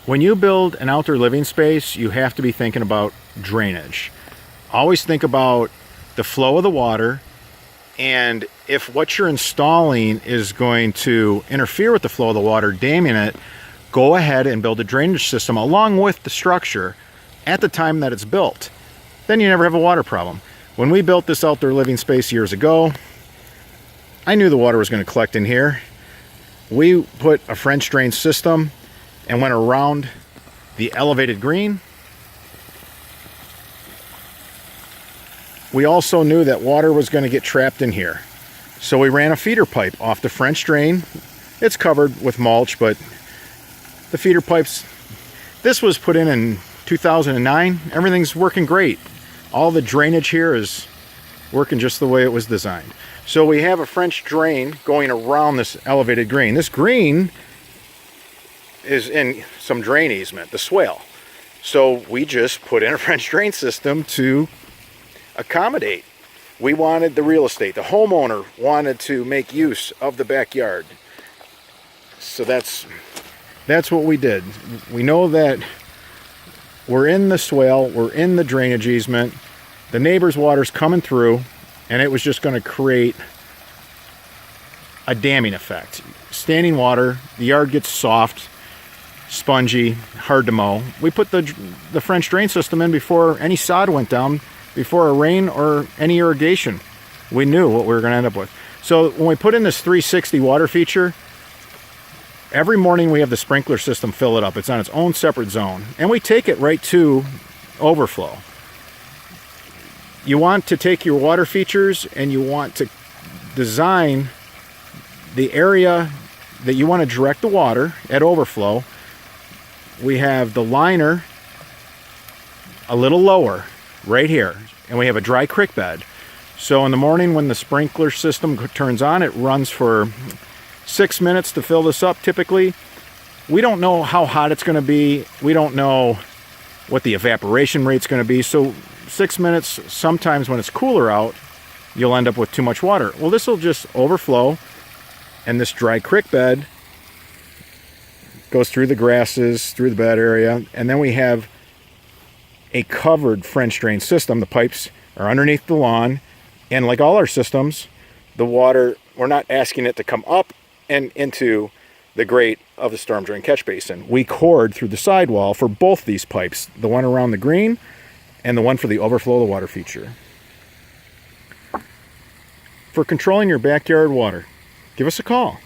When you build an outdoor living space, you have to be thinking about drainage. Always think about the flow of the water, and if what you're installing is going to interfere with the flow of the water, damming it, go ahead and build a drainage system along with the structure at the time that it's built. Then you never have a water problem. When we built this outdoor living space years ago, I knew the water was going to collect in here. We put a French drain system and went around the elevated green. We also knew that water was going to get trapped in here. So we ran a feeder pipe off the French drain. It's covered with mulch, but the feeder pipes, this was put in 2009. Everything's working great. All the drainage here is working just the way it was designed. So we have a French drain going around this elevated green. This green is in some drain easement, the swale. So we just put in a French drain system to accommodate. We wanted the real estate. The homeowner wanted to make use of the backyard. So that's what we did. We know that we're in the swale, we're in the drainage easement, the neighbor's water's coming through, and it was just going to create a damming effect. Standing water, the yard gets soft, spongy, hard to mow. We put the French drain system in before any sod went down, before a rain or any irrigation. We knew what we were going to end up with. So when we put in this 360 water feature, every morning we have the sprinkler system fill it up. It's on its own separate zone. And we take it right to overflow. You want to take your water features and you want to design the area that you want to direct the water at overflow. We have the liner a little lower right here, and we have a dry creek bed. So in the morning when the sprinkler system turns on, it runs for 6 minutes to fill this up typically. We don't know how hot it's going to be. We don't know what the evaporation rate's going to be. So 6 minutes, sometimes when it's cooler out, you'll end up with too much water. Well, this will just overflow, and this dry creek bed goes through the grasses, through the bed area, and then we have a covered French drain system. The pipes are underneath the lawn, and like all our systems, the water, we're not asking it to come up and into the grate of the storm drain catch basin. We cord through the sidewall for both these pipes, the one around the green and the one for the overflow of the water feature. For controlling your backyard water, give us a call.